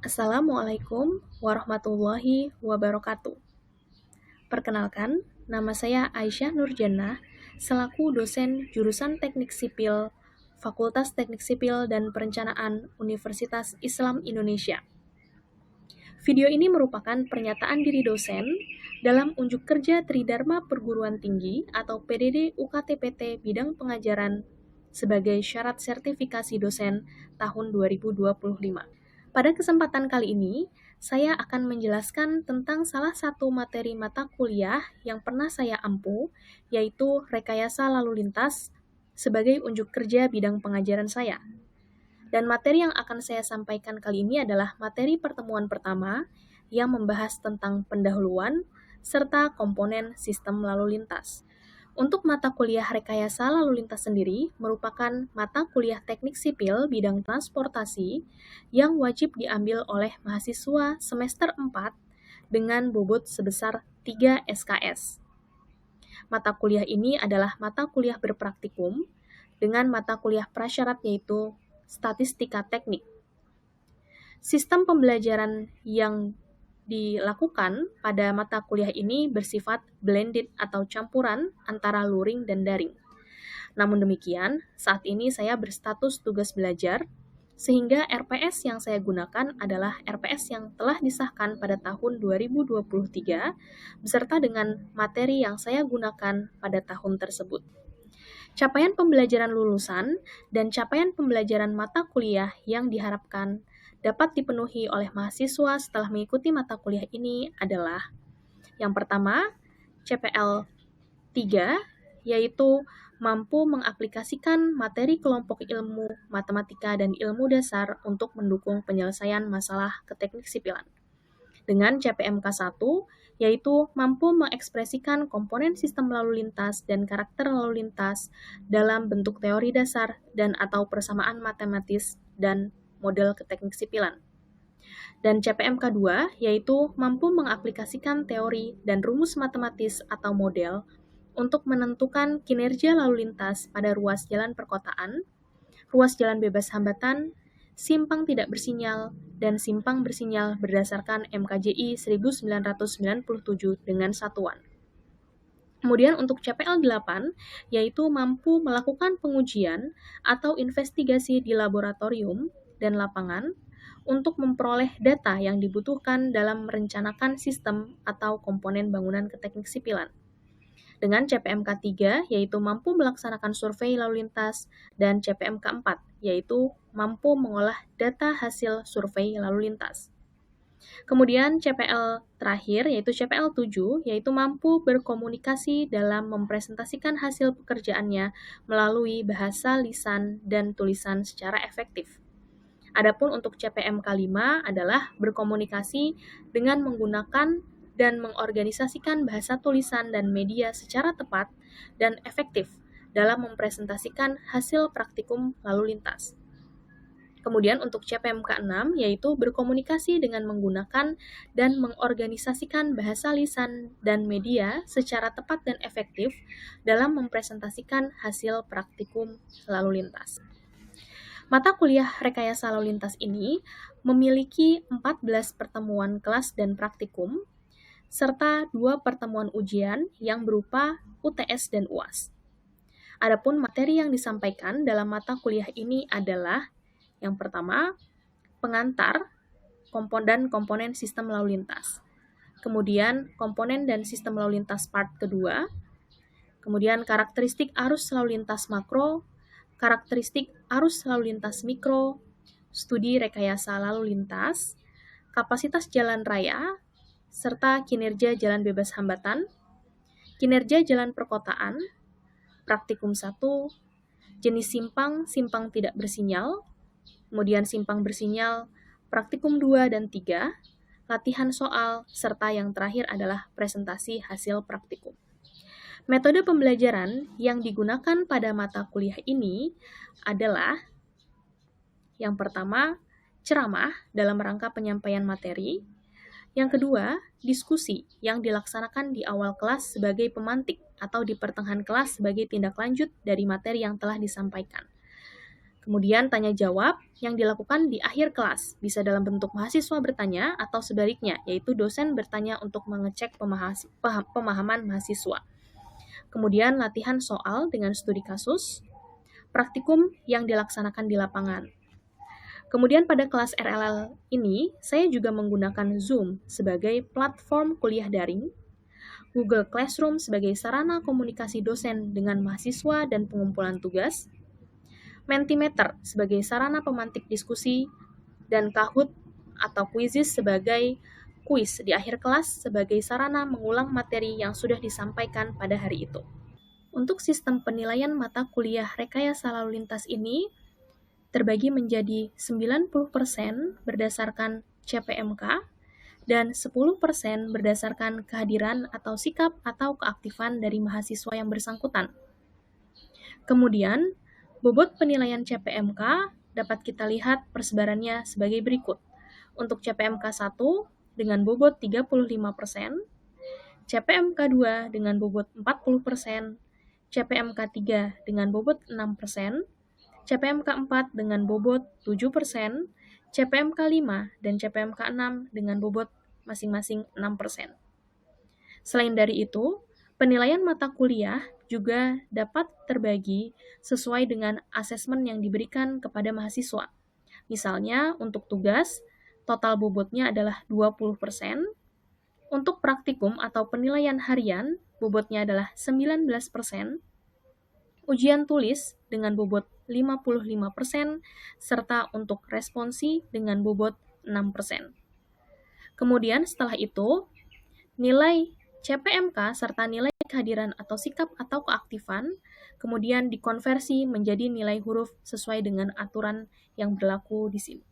Assalamualaikum warahmatullahi wabarakatuh. Perkenalkan, nama saya Aisyah Nurjannah, selaku dosen jurusan Teknik Sipil, Fakultas Teknik Sipil dan Perencanaan Universitas Islam Indonesia. Video ini merupakan pernyataan diri dosen dalam unjuk kerja Tridharma Perguruan Tinggi atau PDD UKTPT bidang pengajaran sebagai syarat sertifikasi dosen tahun 2025. Pada kesempatan kali ini, saya akan menjelaskan tentang salah satu materi mata kuliah yang pernah saya ampu, yaitu rekayasa lalu lintas sebagai unjuk kerja bidang pengajaran saya. Dan materi yang akan saya sampaikan kali ini adalah materi pertemuan pertama yang membahas tentang pendahuluan serta komponen sistem lalu lintas. Untuk mata kuliah rekayasa lalu lintas sendiri merupakan mata kuliah teknik sipil bidang transportasi yang wajib diambil oleh mahasiswa semester 4 dengan bobot sebesar 3 SKS. Mata kuliah ini adalah mata kuliah berpraktikum dengan mata kuliah prasyarat yaitu statistika teknik. Sistem pembelajaran yang dilakukan pada mata kuliah ini bersifat blended atau campuran antara luring dan daring. Namun demikian, saat ini saya berstatus tugas belajar, sehingga RPS yang saya gunakan adalah RPS yang telah disahkan pada tahun 2023, beserta dengan materi yang saya gunakan pada tahun tersebut. Capaian pembelajaran lulusan dan capaian pembelajaran mata kuliah yang diharapkan dapat dipenuhi oleh mahasiswa setelah mengikuti mata kuliah ini adalah yang pertama, CPL 3, yaitu mampu mengaplikasikan materi kelompok ilmu matematika dan ilmu dasar untuk mendukung penyelesaian masalah keteknik sipilan. Dengan CPMK 1, yaitu mampu mengekspresikan komponen sistem lalu lintas dan karakter lalu lintas dalam bentuk teori dasar dan atau persamaan matematis dan model keteknik sipilan. Dan CPMK 2, yaitu mampu mengaplikasikan teori dan rumus matematis atau model untuk menentukan kinerja lalu lintas pada ruas jalan perkotaan, ruas jalan bebas hambatan, simpang tidak bersinyal, dan simpang bersinyal berdasarkan MKJI 1997 dengan satuan. Kemudian untuk CPL 8, yaitu mampu melakukan pengujian atau investigasi di laboratorium dan lapangan untuk memperoleh data yang dibutuhkan dalam merencanakan sistem atau komponen bangunan keteknik sipilan. Dengan CPMK 3, yaitu mampu melaksanakan survei lalu lintas, dan CPMK 4, yaitu mampu mengolah data hasil survei lalu lintas. Kemudian CPL terakhir, yaitu CPL 7, yaitu mampu berkomunikasi dalam mempresentasikan hasil pekerjaannya melalui bahasa lisan dan tulisan secara efektif. Adapun untuk CPMK 5 adalah berkomunikasi dengan menggunakan dan mengorganisasikan bahasa tulisan dan media secara tepat dan efektif dalam mempresentasikan hasil praktikum lalu lintas. Kemudian untuk CPMK 6 yaitu berkomunikasi dengan menggunakan dan mengorganisasikan bahasa lisan dan media secara tepat dan efektif dalam mempresentasikan hasil praktikum lalu lintas. Mata kuliah rekayasa lalu lintas ini memiliki 14 pertemuan kelas dan praktikum, serta 2 pertemuan ujian yang berupa UTS dan UAS. Adapun materi yang disampaikan dalam mata kuliah ini adalah yang pertama, pengantar dan komponen sistem lalu lintas. Kemudian, komponen dan sistem lalu lintas part kedua. Kemudian, karakteristik arus lalu lintas makro, karakteristik arus lalu lintas mikro, studi rekayasa lalu lintas, kapasitas jalan raya, serta kinerja jalan bebas hambatan, kinerja jalan perkotaan, praktikum 1, jenis simpang, simpang tidak bersinyal, kemudian simpang bersinyal, praktikum 2 dan 3, latihan soal, serta yang terakhir adalah presentasi hasil praktikum. Metode pembelajaran yang digunakan pada mata kuliah ini adalah yang pertama, ceramah dalam rangka penyampaian materi. Yang kedua, diskusi yang dilaksanakan di awal kelas sebagai pemantik atau di pertengahan kelas sebagai tindak lanjut dari materi yang telah disampaikan. Kemudian tanya jawab yang dilakukan di akhir kelas, bisa dalam bentuk mahasiswa bertanya atau sebaliknya, yaitu dosen bertanya untuk mengecek pemahaman mahasiswa. Kemudian latihan soal dengan studi kasus, praktikum yang dilaksanakan di lapangan. Kemudian pada kelas RLL ini, saya juga menggunakan Zoom sebagai platform kuliah daring, Google Classroom sebagai sarana komunikasi dosen dengan mahasiswa dan pengumpulan tugas, Mentimeter sebagai sarana pemantik diskusi, dan Kahoot atau Quizizz sebagai kuis di akhir kelas sebagai sarana mengulang materi yang sudah disampaikan pada hari itu. Untuk sistem penilaian mata kuliah rekayasa lalu lintas ini terbagi menjadi 90% berdasarkan CPMK dan 10% berdasarkan kehadiran atau sikap atau keaktifan dari mahasiswa yang bersangkutan. Kemudian, bobot penilaian CPMK dapat kita lihat persebarannya sebagai berikut. Untuk CPMK 1 dengan bobot 35%, CPMK 2 dengan bobot 40%, CPMK 3 dengan bobot 6%, CPMK 4 dengan bobot 7%, CPMK 5 dan CPMK 6 dengan bobot masing-masing 6%. Selain dari itu, penilaian mata kuliah juga dapat terbagi sesuai dengan asesmen yang diberikan kepada mahasiswa. Misalnya, untuk tugas, total bobotnya adalah 20%, untuk praktikum atau penilaian harian, bobotnya adalah 19%, ujian tulis dengan bobot 55%, serta untuk responsi dengan bobot 6%. Kemudian setelah itu, nilai CPMK serta nilai kehadiran atau sikap atau keaktifan kemudian dikonversi menjadi nilai huruf sesuai dengan aturan yang berlaku di sini.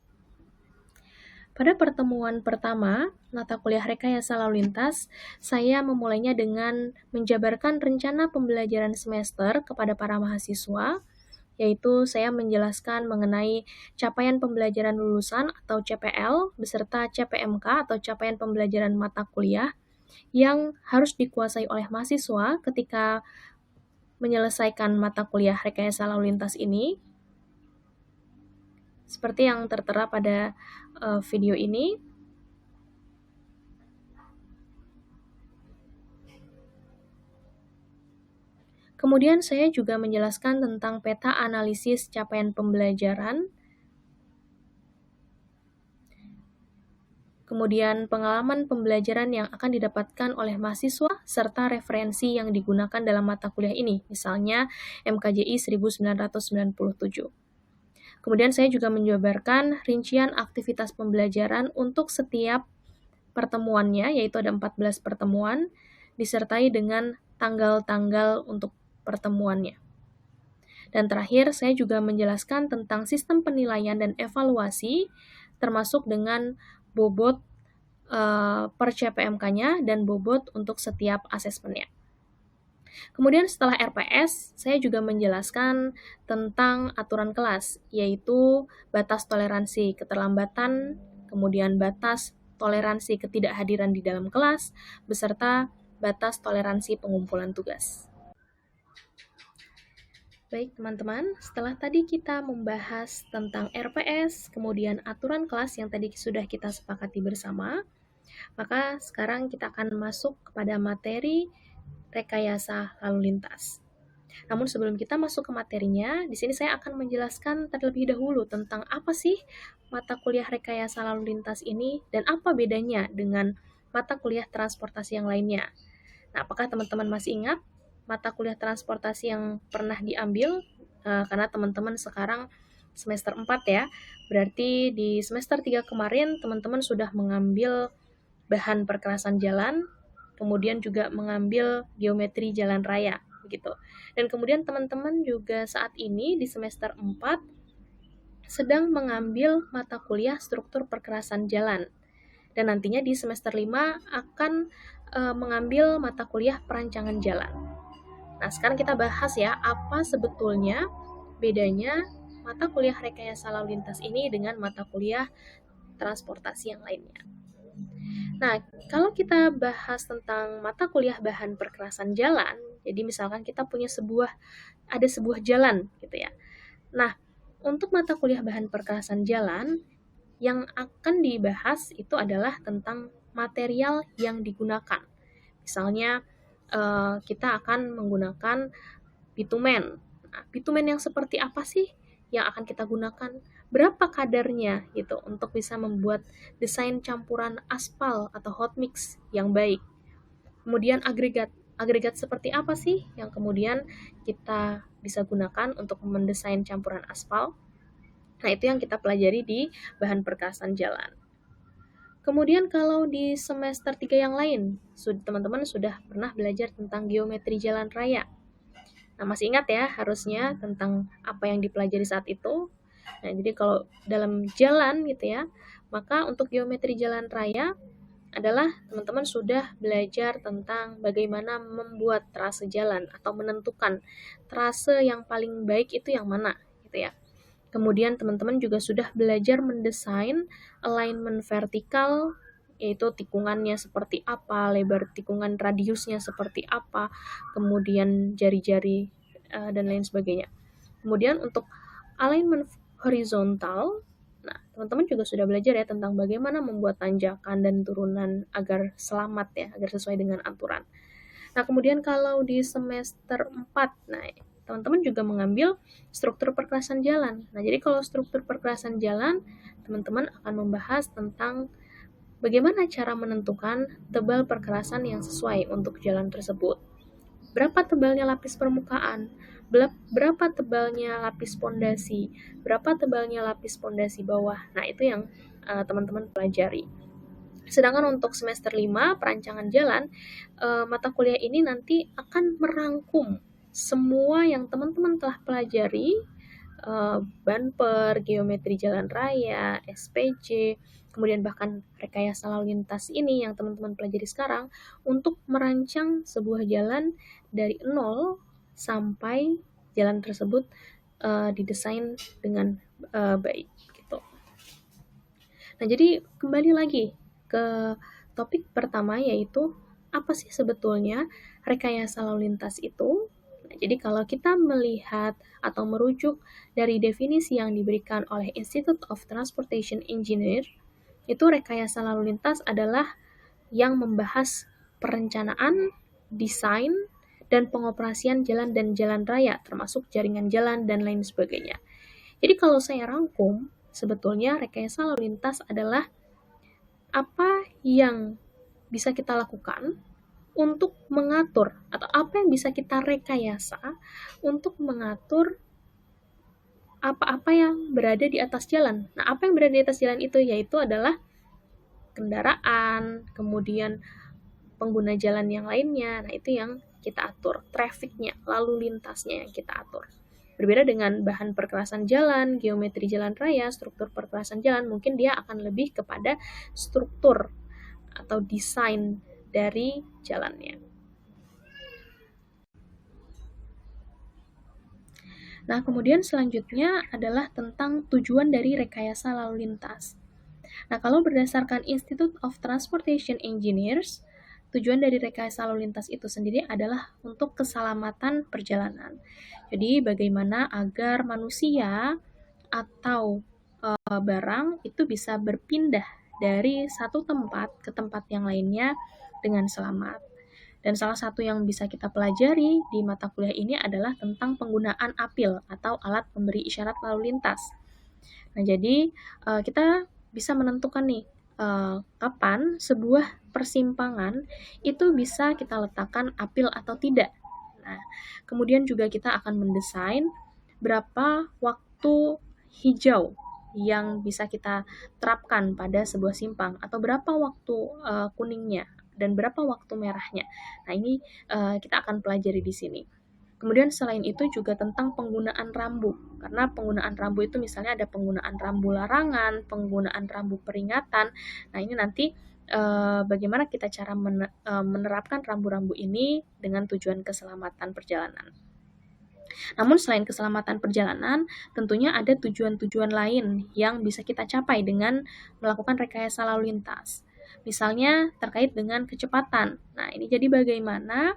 Pada pertemuan pertama, mata kuliah rekayasa lalu lintas, saya memulainya dengan menjabarkan rencana pembelajaran semester kepada para mahasiswa, yaitu saya menjelaskan mengenai capaian pembelajaran lulusan atau CPL beserta CPMK atau capaian pembelajaran mata kuliah yang harus dikuasai oleh mahasiswa ketika menyelesaikan mata kuliah rekayasa lalu lintas ini. Seperti yang tertera pada video ini. Kemudian saya juga menjelaskan tentang peta analisis capaian pembelajaran, kemudian pengalaman pembelajaran yang akan didapatkan oleh mahasiswa, serta referensi yang digunakan dalam mata kuliah ini, misalnya MKJI 1997. Kemudian saya juga menjabarkan rincian aktivitas pembelajaran untuk setiap pertemuannya, yaitu ada 14 pertemuan, disertai dengan tanggal-tanggal untuk pertemuannya. Dan terakhir, saya juga menjelaskan tentang sistem penilaian dan evaluasi, termasuk dengan bobot per CPMK-nya dan bobot untuk setiap asesmennya. Kemudian setelah RPS, saya juga menjelaskan tentang aturan kelas, yaitu batas toleransi keterlambatan, kemudian batas toleransi ketidakhadiran di dalam kelas, beserta batas toleransi pengumpulan tugas. Baik teman-teman, setelah tadi kita membahas tentang RPS, kemudian aturan kelas yang tadi sudah kita sepakati bersama, maka sekarang kita akan masuk kepada materi rekayasa lalu lintas. Namun sebelum kita masuk ke materinya, di sini saya akan menjelaskan terlebih dahulu tentang apa sih mata kuliah rekayasa lalu lintas ini dan apa bedanya dengan mata kuliah transportasi yang lainnya. Nah, apakah teman-teman masih ingat mata kuliah transportasi yang pernah diambil? Karena teman-teman sekarang semester 4 ya, berarti di semester 3 kemarin teman-teman sudah mengambil bahan perkerasan jalan, kemudian juga mengambil geometri jalan raya, begitu. Dan kemudian teman-teman juga saat ini di semester 4 sedang mengambil mata kuliah struktur perkerasan jalan. Dan nantinya di semester 5 akan mengambil mata kuliah perancangan jalan. Nah, sekarang kita bahas ya, apa sebetulnya bedanya mata kuliah rekayasa lalu lintas ini dengan mata kuliah transportasi yang lainnya. Nah, kalau kita bahas tentang mata kuliah bahan perkerasan jalan, jadi misalkan kita punya ada sebuah jalan gitu ya. Nah, Untuk mata kuliah bahan perkerasan jalan, yang akan dibahas itu adalah tentang material yang digunakan. Misalnya, kita akan menggunakan bitumen. Nah, bitumen yang seperti apa sih yang akan kita gunakan? Berapa kadarnya gitu untuk bisa membuat desain campuran aspal atau hot mix yang baik. Kemudian agregat. Agregat seperti apa sih yang kemudian kita bisa gunakan untuk mendesain campuran aspal? Nah, itu yang kita pelajari di bahan perkerasan jalan. Kemudian kalau di semester 3 yang lain, teman-teman sudah pernah belajar tentang geometri jalan raya. Nah, masih ingat ya harusnya tentang apa yang dipelajari saat itu. Nah, jadi kalau dalam jalan gitu ya, maka untuk geometri jalan raya adalah teman-teman sudah belajar tentang bagaimana membuat trase jalan atau menentukan trase yang paling baik itu yang mana gitu ya. Kemudian teman-teman juga sudah belajar mendesain alignment vertikal, yaitu tikungannya seperti apa, lebar tikungan radiusnya seperti apa, kemudian jari-jari dan lain sebagainya. Kemudian untuk alignment horizontal, nah teman-teman juga sudah belajar ya tentang bagaimana membuat tanjakan dan turunan agar selamat ya, agar sesuai dengan aturan. Nah, kemudian kalau di semester 4, nah teman-teman juga mengambil struktur perkerasan jalan. Nah, jadi kalau struktur perkerasan jalan, teman-teman akan membahas tentang bagaimana cara menentukan tebal perkerasan yang sesuai untuk jalan tersebut. Berapa tebalnya lapis permukaan? Berapa tebalnya lapis pondasi? Berapa tebalnya lapis pondasi bawah? Nah, itu yang teman-teman pelajari. Sedangkan untuk semester 5, perancangan jalan, mata kuliah ini nanti akan merangkum semua yang teman-teman telah pelajari, banper, geometri jalan raya, SPJ, kemudian bahkan rekayasa lalu lintas ini yang teman-teman pelajari sekarang, untuk merancang sebuah jalan dari nol sampai jalan tersebut didesain dengan baik gitu. Nah, jadi kembali lagi ke topik pertama, yaitu apa sih sebetulnya rekayasa lalu lintas itu? Nah, jadi kalau kita melihat atau merujuk dari definisi yang diberikan oleh Institute of Transportation Engineer, itu rekayasa lalu lintas adalah yang membahas perencanaan, desain, dan pengoperasian jalan dan jalan raya, termasuk jaringan jalan dan lain sebagainya. Jadi kalau saya rangkum, sebetulnya rekayasa lalu lintas adalah apa yang bisa kita lakukan untuk mengatur, atau apa yang bisa kita rekayasa untuk mengatur apa-apa yang berada di atas jalan. Nah, apa yang berada di atas jalan itu yaitu adalah kendaraan, kemudian pengguna jalan yang lainnya. Nah, itu yang kita atur, trafficnya, lalu lintasnya yang kita atur. Berbeda dengan bahan perkerasan jalan, geometri jalan raya, struktur perkerasan jalan, mungkin dia akan lebih kepada struktur atau desain dari jalannya. Nah, kemudian selanjutnya adalah tentang tujuan dari rekayasa lalu lintas. Nah, kalau berdasarkan Institute of Transportation Engineers, tujuan dari rekayasa lalu lintas itu sendiri adalah untuk keselamatan perjalanan. Jadi, bagaimana agar manusia atau barang itu bisa berpindah dari satu tempat ke tempat yang lainnya dengan selamat. Dan salah satu yang bisa kita pelajari di mata kuliah ini adalah tentang penggunaan apil atau alat pemberi isyarat lalu lintas. Nah, jadi kita bisa menentukan nih kapan sebuah persimpangan itu bisa kita letakkan apil atau tidak. Nah, kemudian juga kita akan mendesain berapa waktu hijau yang bisa kita terapkan pada sebuah simpang, atau berapa waktu kuningnya dan berapa waktu merahnya. Nah, ini kita akan pelajari di sini. Kemudian selain itu juga tentang penggunaan rambu, karena penggunaan rambu itu misalnya ada penggunaan rambu larangan, penggunaan rambu peringatan. Nah, ini nanti bagaimana kita cara menerapkan rambu-rambu ini dengan tujuan keselamatan perjalanan. Namun selain keselamatan perjalanan, tentunya ada tujuan-tujuan lain yang bisa kita capai dengan melakukan rekayasa lalu lintas. Misalnya terkait dengan kecepatan. Nah, ini jadi bagaimana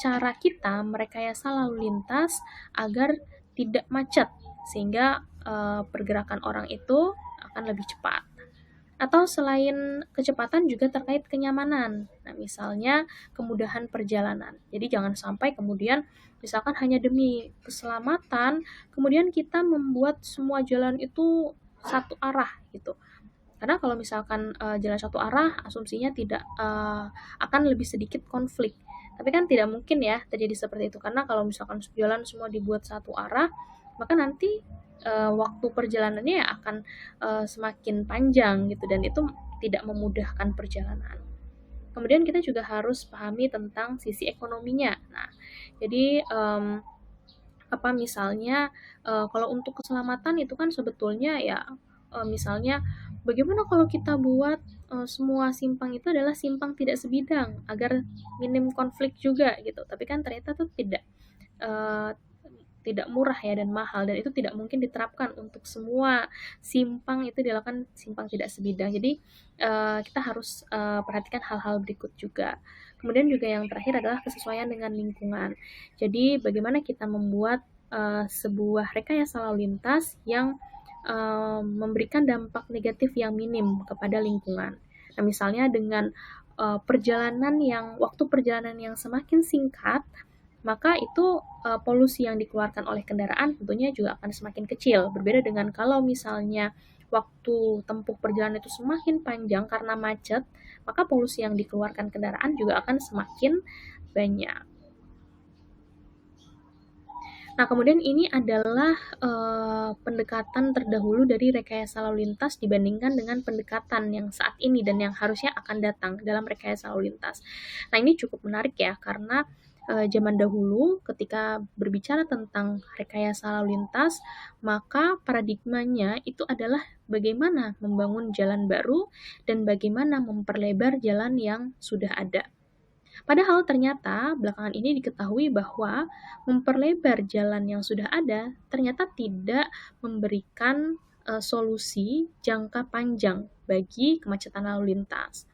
cara kita merekayasa lalu lintas agar tidak macet sehingga pergerakan orang itu akan lebih cepat. Atau selain kecepatan juga terkait kenyamanan. Nah, misalnya kemudahan perjalanan. Jadi jangan sampai kemudian misalkan hanya demi keselamatan, kemudian kita membuat semua jalan itu satu arah gitu. Karena kalau misalkan jalan satu arah, asumsinya tidak akan lebih sedikit konflik. Tapi kan tidak mungkin ya terjadi seperti itu. Karena kalau misalkan jalan semua dibuat satu arah, maka nanti waktu perjalanannya ya akan semakin panjang gitu, dan itu tidak memudahkan perjalanan. Kemudian kita juga harus pahami tentang sisi ekonominya. Nah, jadi apa misalnya kalau untuk keselamatan itu kan sebetulnya ya misalnya bagaimana kalau kita buat semua simpang itu adalah simpang tidak sebidang agar minim konflik juga gitu. Tapi kan ternyata tuh eh, tidak murah ya dan mahal, dan itu tidak mungkin diterapkan untuk semua simpang itu dilakukan simpang tidak sebidang. Jadi kita harus perhatikan hal-hal berikut juga. Kemudian juga yang terakhir adalah kesesuaian dengan lingkungan. Jadi bagaimana kita membuat sebuah rekayasa lalu lintas yang memberikan dampak negatif yang minim kepada lingkungan. Nah, misalnya dengan waktu perjalanan yang semakin singkat, maka itu polusi yang dikeluarkan oleh kendaraan tentunya juga akan semakin kecil. Berbeda dengan kalau misalnya waktu tempuh perjalanan itu semakin panjang karena macet, maka polusi yang dikeluarkan kendaraan juga akan semakin banyak. Nah, kemudian ini adalah pendekatan terdahulu dari rekayasa lalu lintas dibandingkan dengan pendekatan yang saat ini dan yang harusnya akan datang dalam rekayasa lalu lintas. Nah, ini cukup menarik ya, karena zaman dahulu ketika berbicara tentang rekayasa lalu lintas, maka paradigmanya itu adalah bagaimana membangun jalan baru dan bagaimana memperlebar jalan yang sudah ada. Padahal ternyata belakangan ini diketahui bahwa memperlebar jalan yang sudah ada ternyata tidak memberikan solusi jangka panjang bagi kemacetan lalu lintas.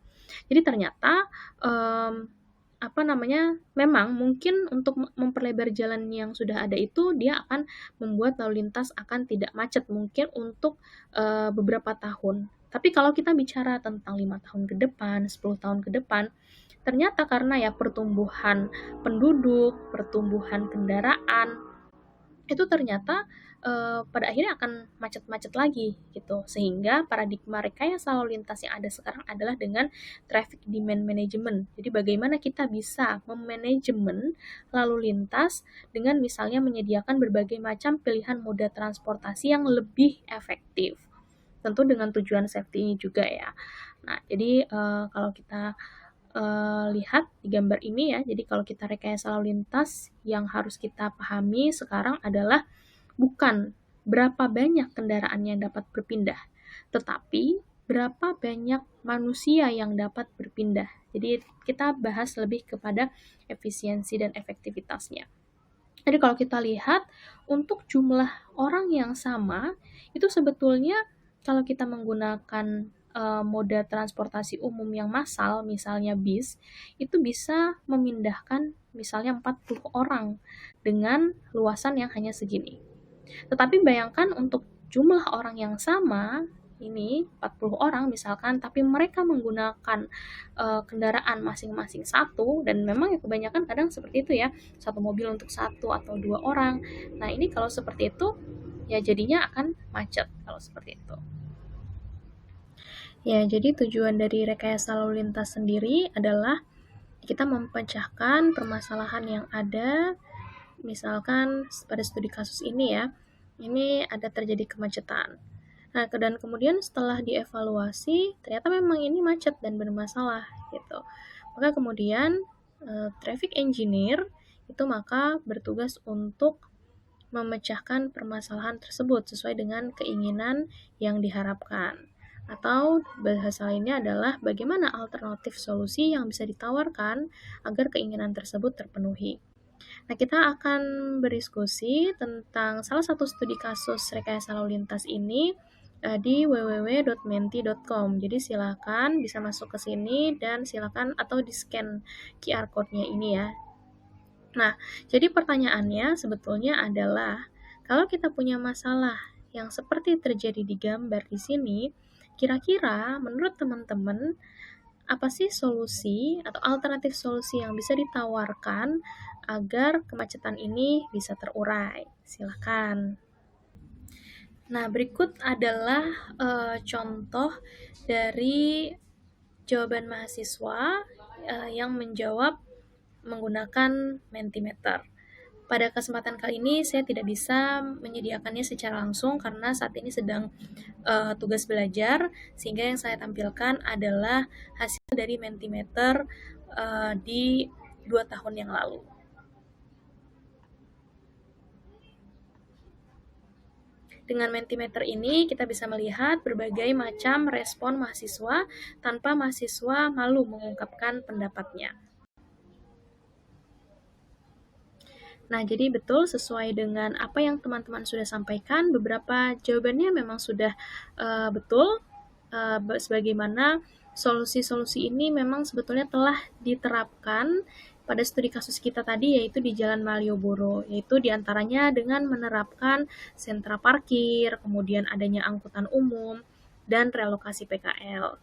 Jadi ternyata um, memang mungkin untuk memperlebar jalan yang sudah ada itu dia akan membuat lalu lintas akan tidak macet mungkin untuk beberapa tahun. Tapi kalau kita bicara tentang 5 tahun ke depan, 10 tahun ke depan, ternyata karena ya pertumbuhan penduduk, pertumbuhan kendaraan, itu ternyata pada akhirnya akan macet-macet lagi gitu. Sehingga paradigma rekayasa lalu lintas yang ada sekarang adalah dengan traffic demand management. Jadi bagaimana kita bisa memanajemen lalu lintas dengan misalnya menyediakan berbagai macam pilihan moda transportasi yang lebih efektif. Tentu dengan tujuan safety ini juga ya. Nah, jadi kalau kita lihat di gambar ini ya, jadi kalau kita rekayasa lalu lintas, yang harus kita pahami sekarang adalah bukan berapa banyak kendaraan yang dapat berpindah, tetapi berapa banyak manusia yang dapat berpindah. Jadi kita bahas lebih kepada efisiensi dan efektivitasnya. Jadi kalau kita lihat untuk jumlah orang yang sama, itu sebetulnya kalau kita menggunakan moda transportasi umum yang massal, misalnya bis, itu bisa memindahkan misalnya 40 orang dengan luasan yang hanya segini. Tetapi bayangkan untuk jumlah orang yang sama, ini 40 orang misalkan, tapi mereka menggunakan kendaraan masing-masing satu, dan memang ya kebanyakan kadang seperti itu ya, satu mobil untuk satu atau dua orang. Nah, ini kalau seperti itu, ya jadinya akan macet kalau seperti itu. Ya, jadi tujuan dari rekayasa lalu lintas sendiri adalah kita memecahkan permasalahan yang ada. Misalkan pada studi kasus ini ya, ini ada terjadi kemacetan. Nah, dan kemudian setelah dievaluasi, ternyata memang ini macet dan bermasalah gitu. Maka kemudian traffic engineer itu maka bertugas untuk memecahkan permasalahan tersebut sesuai dengan keinginan yang diharapkan. Atau bahasa lainnya adalah bagaimana alternatif solusi yang bisa ditawarkan agar keinginan tersebut terpenuhi. Nah, kita akan berdiskusi tentang salah satu studi kasus rekayasa lalu lintas ini di www.menti.com. Jadi silakan bisa masuk ke sini dan silakan atau di-scan QR code-nya ini ya. Nah, jadi pertanyaannya sebetulnya adalah Kalau kita punya masalah yang seperti terjadi di gambar di sini, kira-kira menurut teman-teman apa sih solusi atau alternatif solusi yang bisa ditawarkan agar kemacetan ini bisa terurai? Silakan. Nah, berikut adalah contoh dari jawaban mahasiswa yang menjawab menggunakan Mentimeter. Pada kesempatan kali ini saya tidak bisa menyediakannya secara langsung karena saat ini sedang tugas belajar, sehingga yang saya tampilkan adalah hasil dari Mentimeter di 2 tahun yang lalu. Dengan Mentimeter ini kita bisa melihat berbagai macam respon mahasiswa tanpa mahasiswa malu mengungkapkan pendapatnya. Nah, jadi betul sesuai dengan apa yang teman-teman sudah sampaikan, beberapa jawabannya memang sudah betul, sebagaimana solusi-solusi ini memang sebetulnya telah diterapkan pada studi kasus kita tadi, yaitu di Jalan Malioboro, yaitu diantaranya dengan menerapkan sentra parkir, kemudian adanya angkutan umum, dan relokasi PKL.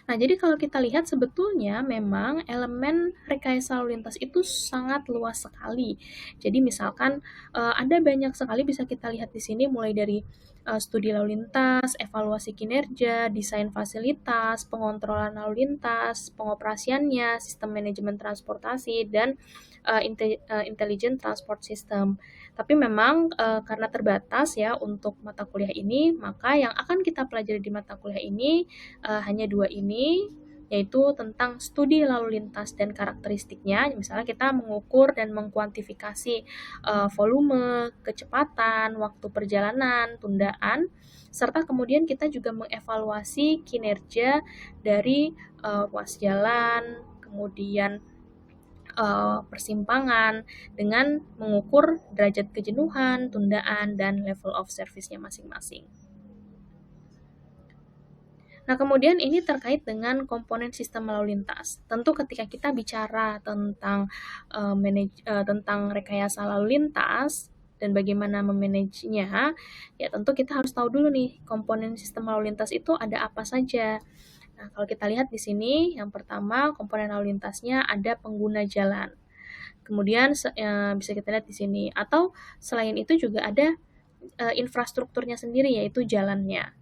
Nah, jadi kalau kita lihat sebetulnya memang elemen rekayasa lalu lintas itu sangat luas sekali. Jadi misalkan ada banyak sekali bisa kita lihat di sini mulai dari studi lalu lintas, evaluasi kinerja, desain fasilitas, pengontrolan lalu lintas, pengoperasiannya, sistem manajemen transportasi, dan intelligent transport system. Tapi memang karena terbatas ya untuk mata kuliah ini, maka yang akan kita pelajari di mata kuliah ini hanya 2 ini, yaitu tentang studi lalu lintas dan karakteristiknya. Misalnya kita mengukur dan mengkuantifikasi volume, kecepatan, waktu perjalanan, tundaan, serta kemudian kita juga mengevaluasi kinerja dari ruas jalan, kemudian persimpangan dengan mengukur derajat kejenuhan, tundaan, dan level of service-nya masing-masing. Nah, kemudian ini terkait dengan komponen sistem lalu lintas. Tentu ketika kita bicara tentang tentang rekayasa lalu lintas dan bagaimana memanagenya, ya tentu kita harus tahu dulu nih komponen sistem lalu lintas itu ada apa saja. Nah, kalau kita lihat di sini, yang pertama komponen lalu lintasnya ada pengguna jalan. Kemudian bisa kita lihat di sini. Atau selain itu juga ada infrastrukturnya sendiri, yaitu jalannya.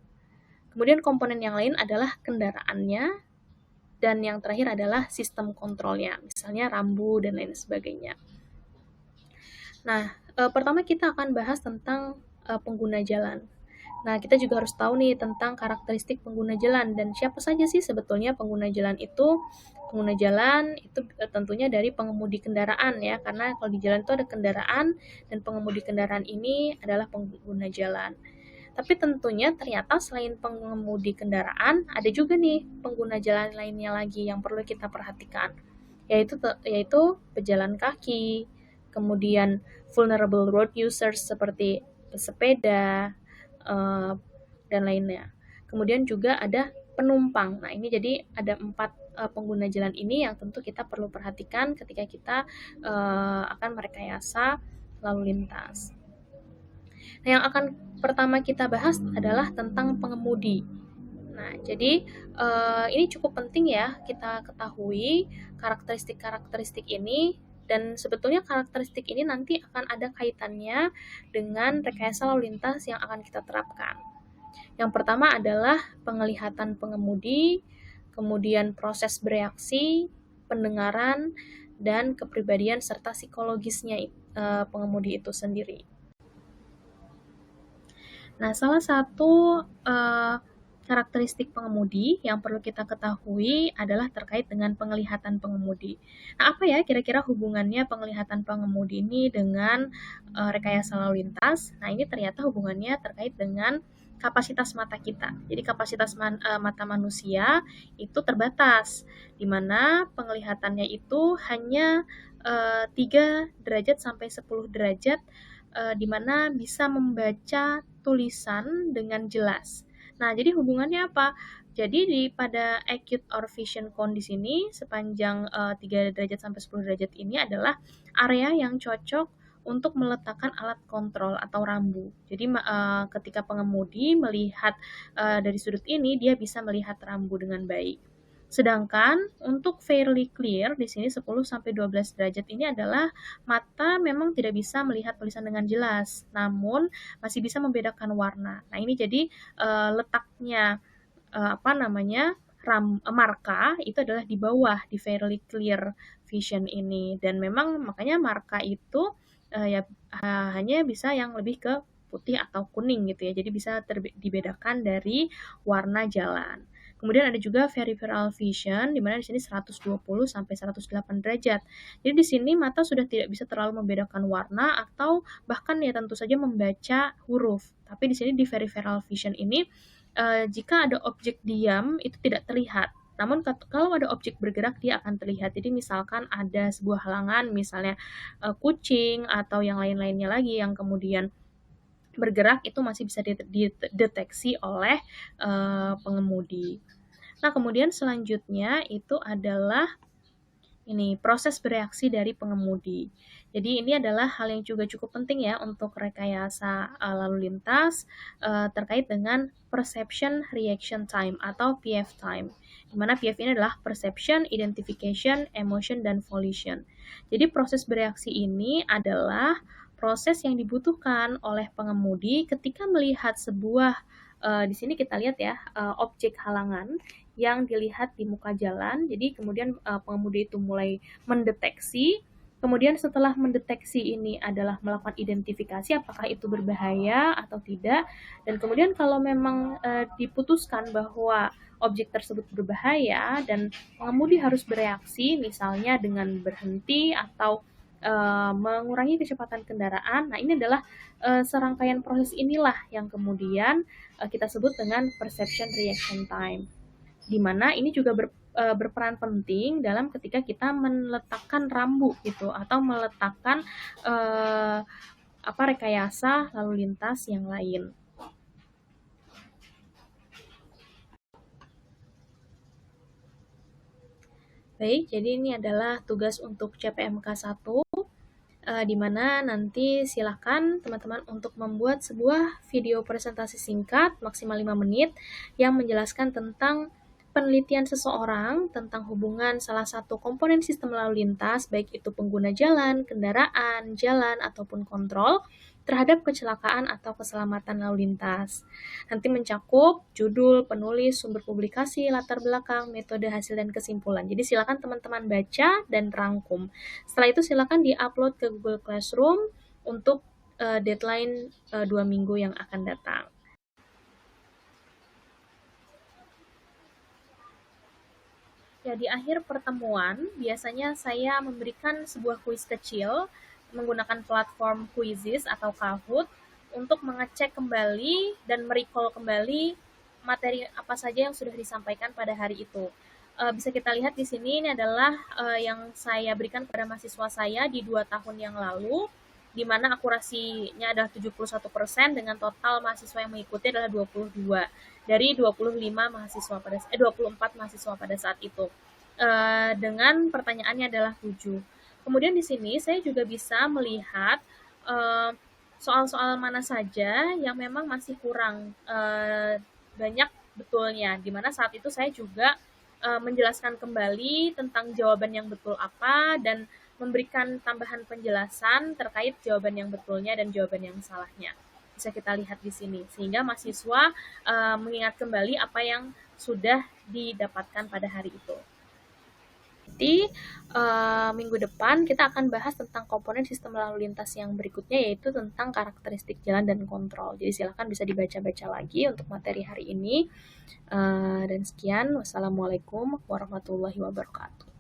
Kemudian komponen yang lain adalah kendaraannya, dan yang terakhir adalah sistem kontrolnya, misalnya rambu dan lain sebagainya. Nah, pertama kita akan bahas tentang pengguna jalan. Nah, kita juga harus tahu nih tentang karakteristik pengguna jalan dan siapa saja sih sebetulnya pengguna jalan itu. Pengguna jalan itu tentunya dari pengemudi kendaraan ya, karena kalau di jalan itu ada kendaraan dan pengemudi kendaraan ini adalah pengguna jalan. Tapi tentunya ternyata selain pengemudi kendaraan, ada juga nih pengguna jalan lainnya lagi yang perlu kita perhatikan, yaitu pejalan kaki, kemudian vulnerable road users seperti pesepeda, dan lainnya. Kemudian juga ada penumpang. Nah, ini jadi ada 4 pengguna jalan ini yang tentu kita perlu perhatikan ketika kita akan merekayasa lalu lintas. Nah, yang akan pertama kita bahas adalah tentang pengemudi. Nah, jadi ini cukup penting ya kita ketahui karakteristik-karakteristik ini, dan sebetulnya karakteristik ini nanti akan ada kaitannya dengan rekayasa lalu lintas yang akan kita terapkan. Yang pertama adalah penglihatan pengemudi, kemudian proses bereaksi, pendengaran, dan kepribadian serta psikologisnya pengemudi itu sendiri. Nah, salah satu karakteristik pengemudi yang perlu kita ketahui adalah terkait dengan penglihatan pengemudi. Nah, apa ya kira-kira hubungannya penglihatan pengemudi ini dengan rekayasa lalu lintas? Nah, ini ternyata hubungannya terkait dengan kapasitas mata kita. Jadi kapasitas mata manusia itu terbatas, di mana penglihatannya itu hanya 3 derajat sampai 10 derajat, di mana bisa membaca tulisan dengan jelas. Nah, jadi hubungannya apa? Jadi pada acute or vision cone di sini sepanjang 3 derajat sampai 10 derajat ini adalah area yang cocok untuk meletakkan alat kontrol atau rambu. Jadi ketika pengemudi melihat dari sudut ini, dia bisa melihat rambu dengan baik. Sedangkan untuk fairly clear di sini 10 sampai 12 derajat ini adalah mata memang tidak bisa melihat tulisan dengan jelas, namun masih bisa membedakan warna. Nah, ini jadi letaknya marka itu adalah di bawah di fairly clear vision ini, dan memang makanya marka itu ya hanya bisa yang lebih ke putih atau kuning gitu ya, jadi bisa dibedakan dari warna jalan. Kemudian ada juga peripheral vision, di mana di sini 120 sampai 108 derajat. Jadi di sini mata sudah tidak bisa terlalu membedakan warna atau bahkan ya tentu saja membaca huruf. Tapi di sini di peripheral vision ini jika ada objek diam itu tidak terlihat. Namun kalau ada objek bergerak dia akan terlihat. Jadi misalkan ada sebuah halangan, misalnya kucing atau yang lain-lainnya lagi yang kemudian bergerak, itu masih bisa dideteksi oleh pengemudi. Nah, kemudian selanjutnya itu adalah ini proses bereaksi dari pengemudi. Jadi ini adalah hal yang juga cukup penting ya untuk rekayasa lalu lintas terkait dengan perception reaction time atau PF time. Di mana PF ini adalah perception, identification, emotion, dan volition. Jadi proses bereaksi ini adalah proses yang dibutuhkan oleh pengemudi ketika melihat sebuah di sini kita lihat ya objek halangan yang dilihat di muka jalan. Jadi kemudian pengemudi itu mulai mendeteksi. Kemudian setelah mendeteksi ini adalah melakukan identifikasi apakah itu berbahaya atau tidak. Dan kemudian kalau memang diputuskan bahwa objek tersebut berbahaya dan pengemudi harus bereaksi, misalnya dengan berhenti atau mengurangi kecepatan kendaraan. Nah, ini adalah serangkaian proses inilah yang kemudian kita sebut dengan perception reaction time, di mana ini juga berperan penting dalam ketika kita meletakkan rambu gitu atau meletakkan rekayasa lalu lintas yang lain. Baik, jadi ini adalah tugas untuk CPMK 1, di mana nanti silakan teman-teman untuk membuat sebuah video presentasi singkat maksimal 5 menit yang menjelaskan tentang penelitian seseorang tentang hubungan salah satu komponen sistem lalu lintas, baik itu pengguna jalan, kendaraan, jalan, ataupun kontrol, terhadap kecelakaan atau keselamatan lalu lintas. Nanti mencakup judul, penulis, sumber publikasi, latar belakang, metode, hasil, dan kesimpulan. Jadi silakan teman-teman baca dan rangkum. Setelah itu silakan di-upload ke Google Classroom untuk deadline 2 minggu yang akan datang. Ya, di akhir pertemuan, biasanya saya memberikan sebuah kuis kecil menggunakan platform Quizizz atau Kahoot untuk mengecek kembali dan merecall kembali materi apa saja yang sudah disampaikan pada hari itu. Bisa kita lihat di sini, ini adalah yang saya berikan kepada mahasiswa saya di 2 tahun yang lalu, di mana akurasinya adalah 71% dengan total mahasiswa yang mengikuti adalah 22 dari 24 mahasiswa pada saat itu. Dengan pertanyaannya adalah 7. Kemudian di sini saya juga bisa melihat soal-soal mana saja yang memang masih kurang banyak betulnya, di mana saat itu saya juga menjelaskan kembali tentang jawaban yang betul apa dan memberikan tambahan penjelasan terkait jawaban yang betulnya dan jawaban yang salahnya. Bisa kita lihat di sini, sehingga mahasiswa mengingat kembali apa yang sudah didapatkan pada hari itu. Nanti minggu depan kita akan bahas tentang komponen sistem lalu lintas yang berikutnya, yaitu tentang karakteristik jalan dan kontrol. Jadi silakan bisa dibaca-baca lagi untuk materi hari ini. Dan sekian, wassalamualaikum warahmatullahi wabarakatuh.